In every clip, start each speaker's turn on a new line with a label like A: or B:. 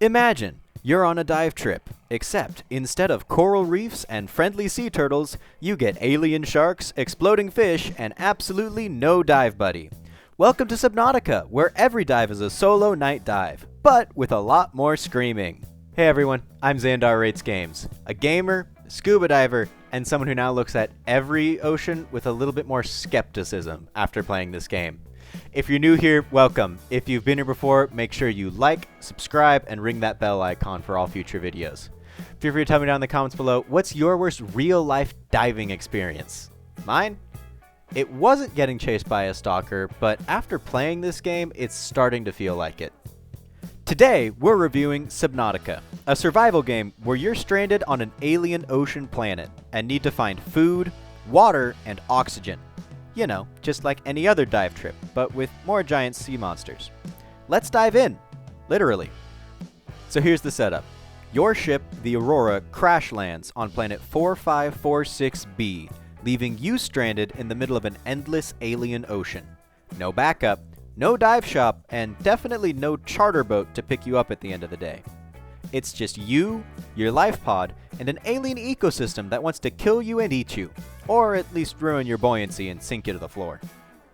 A: Imagine you're on a dive trip, except instead of coral reefs and friendly sea turtles, you get alien sharks, exploding fish, and absolutely no dive buddy. Welcome to Subnautica, where every dive is a solo night dive, but with a lot more screaming. Hey everyone, I'm Xandar Rates Games, a gamer, a scuba diver, and someone who now looks at every ocean with a little bit more skepticism after playing this game. If you're new here, welcome. If you've been here before, make sure you like, subscribe, and ring that bell icon for all future videos. Feel free to tell me down in the comments below, what's your worst real-life diving experience? Mine? It wasn't getting chased by a stalker, but after playing this game, it's starting to feel like it. Today, we're reviewing Subnautica, a survival game where you're stranded on an alien ocean planet and need to find food, water, and oxygen. You know, just like any other dive trip, but with more giant sea monsters. Let's dive in, literally. So here's the setup. Your ship, the Aurora, crash lands on planet 4546b, leaving you stranded in the middle of an endless alien ocean. No backup, no dive shop, and definitely no charter boat to pick you up at the end of the day. It's just you, your life pod, and an alien ecosystem that wants to kill you and eat you, or at least ruin your buoyancy and sink you to the floor.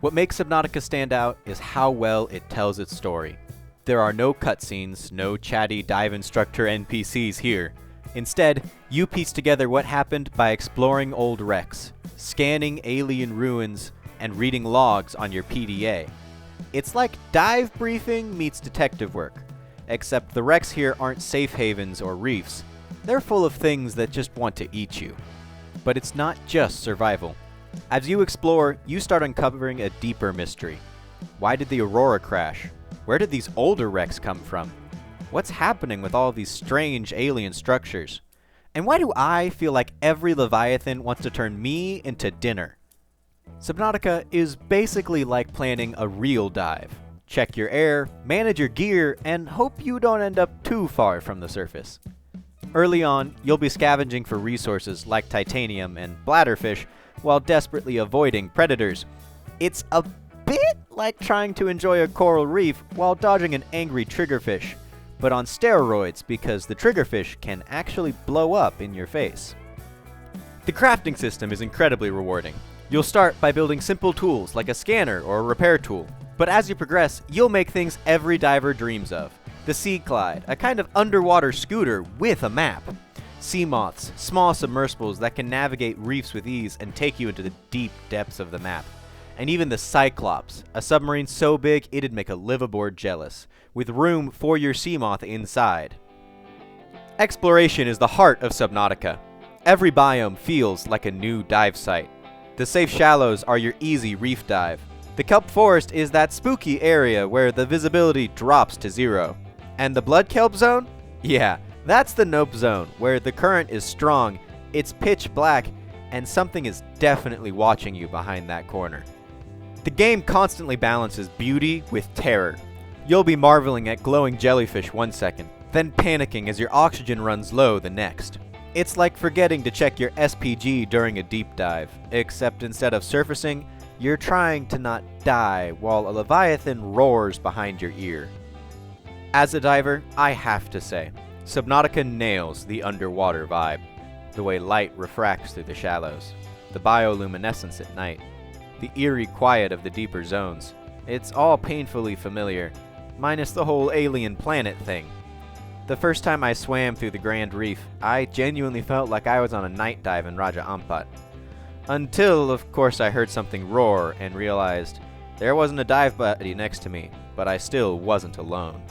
A: What makes Subnautica stand out is how well it tells its story. There are no cutscenes, no chatty dive instructor NPCs here. Instead, you piece together what happened by exploring old wrecks, scanning alien ruins, and reading logs on your PDA. It's like dive briefing meets detective work, except the wrecks here aren't safe havens or reefs. They're full of things that just want to eat you. But it's not just survival. As you explore, you start uncovering a deeper mystery. Why did the Aurora crash? Where did these older wrecks come from? What's happening with all these strange alien structures? And why do I feel like every Leviathan wants to turn me into dinner? Subnautica is basically like planning a real dive. Check your air, manage your gear, and hope you don't end up too far from the surface. Early on, you'll be scavenging for resources like titanium and bladderfish while desperately avoiding predators. It's a bit like trying to enjoy a coral reef while dodging an angry triggerfish, but on steroids because the triggerfish can actually blow up in your face. The crafting system is incredibly rewarding. You'll start by building simple tools like a scanner or a repair tool, but as you progress, you'll make things every diver dreams of. The Sea Clyde, a kind of underwater scooter with a map. Sea moths, small submersibles that can navigate reefs with ease and take you into the deep depths of the map. And even the Cyclops, a submarine so big it'd make a liveaboard jealous, with room for your sea moth inside. Exploration is the heart of Subnautica. Every biome feels like a new dive site. The safe shallows are your easy reef dive. The kelp forest is that spooky area where the visibility drops to zero. And the blood kelp zone? Yeah, that's the nope zone, where the current is strong, it's pitch black, and something is definitely watching you behind that corner. The game constantly balances beauty with terror. You'll be marveling at glowing jellyfish one second, then panicking as your oxygen runs low the next. It's like forgetting to check your SPG during a deep dive, except instead of surfacing, you're trying to not die while a Leviathan roars behind your ear. As a diver, I have to say, Subnautica nails the underwater vibe. The way light refracts through the shallows, the bioluminescence at night, the eerie quiet of the deeper zones. It's all painfully familiar, minus the whole alien planet thing. The first time I swam through the Grand Reef, I genuinely felt like I was on a night dive in Raja Ampat. Until, of course, I heard something roar and realized there wasn't a dive buddy next to me, but I still wasn't alone.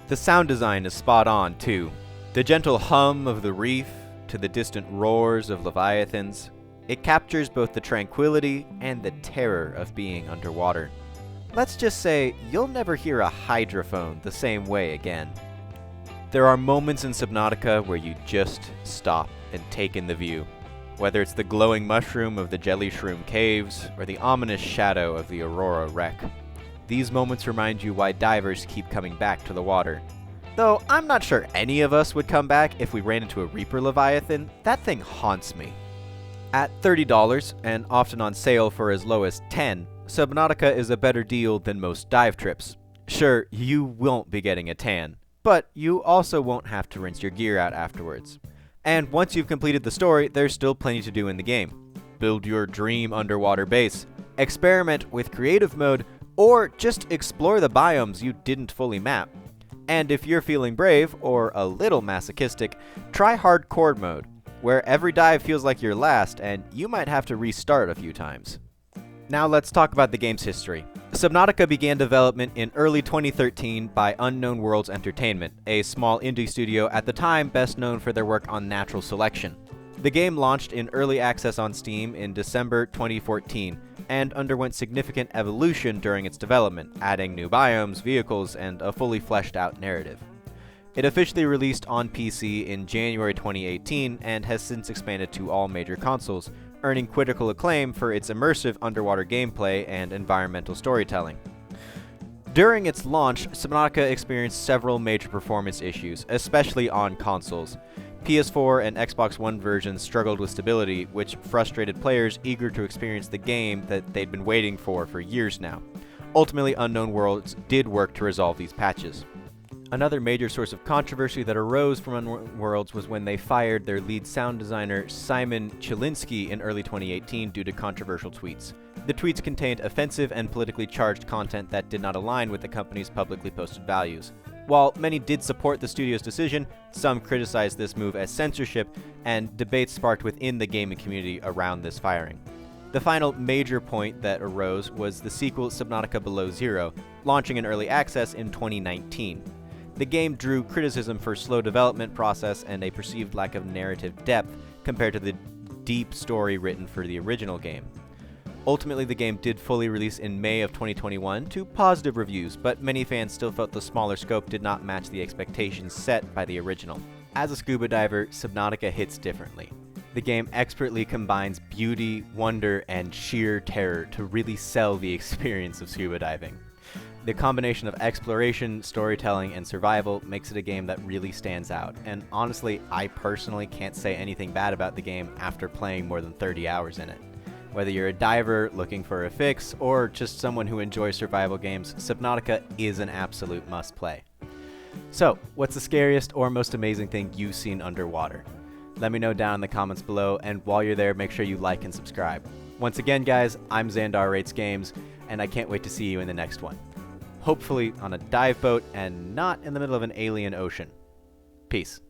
A: The sound design is spot on, too. The gentle hum of the reef to the distant roars of leviathans. It captures both the tranquility and the terror of being underwater. Let's just say you'll never hear a hydrophone the same way again. There are moments in Subnautica where you just stop and take in the view. Whether it's the glowing mushroom of the Jelly Shroom Caves or the ominous shadow of the Aurora wreck. These moments remind you why divers keep coming back to the water. Though I'm not sure any of us would come back if we ran into a Reaper Leviathan, that thing haunts me. At $30, and often on sale for as low as $10, Subnautica is a better deal than most dive trips. Sure, you won't be getting a tan. but you also won't have to rinse your gear out afterwards. And once you've completed the story, there's still plenty to do in the game. Build your dream underwater base, experiment with creative mode, or just explore the biomes you didn't fully map. And if you're feeling brave, or a little masochistic, try hardcore mode, where every dive feels like your last and you might have to restart a few times. Now let's talk about the game's history. Subnautica began development in early 2013 by Unknown Worlds Entertainment, a small indie studio at the time best known for their work on Natural Selection. The game launched in early access on Steam in December 2014 and underwent significant evolution during its development, adding new biomes, vehicles, and a fully fleshed out narrative. It officially released on PC in January 2018 and has since expanded to all major consoles, earning critical acclaim for its immersive underwater gameplay and environmental storytelling. During its launch, Subnautica experienced several major performance issues, especially on consoles. PS4 and Xbox One versions struggled with stability, which frustrated players eager to experience the game that they'd been waiting for years now. Ultimately, Unknown Worlds did work to resolve these patches. Another major source of controversy that arose from Unknown Worlds was when they fired their lead sound designer Simon Chilinsky in early 2018 due to controversial tweets. The tweets contained offensive and politically charged content that did not align with the company's publicly posted values. While many did support the studio's decision, some criticized this move as censorship, and debates sparked within the gaming community around this firing. The final major point that arose was the sequel Subnautica Below Zero, launching in early access in 2019. The game drew criticism for slow development process and a perceived lack of narrative depth compared to the deep story written for the original game. Ultimately, the game did fully release in May of 2021 to positive reviews, but many fans still felt the smaller scope did not match the expectations set by the original. As a scuba diver, Subnautica hits differently. The game expertly combines beauty, wonder, and sheer terror to really sell the experience of scuba diving. The combination of exploration, storytelling, and survival makes it a game that really stands out, and honestly, I personally can't say anything bad about the game after playing more than 30 hours in it. Whether you're a diver looking for a fix, or just someone who enjoys survival games, Subnautica is an absolute must-play. So, what's the scariest or most amazing thing you've seen underwater? Let me know down in the comments below, and while you're there, make sure you like and subscribe. Once again, guys, I'm Xandar Rates Games, and I can't wait to see you in the next one. Hopefully on a dive boat and not in the middle of an alien ocean. Peace.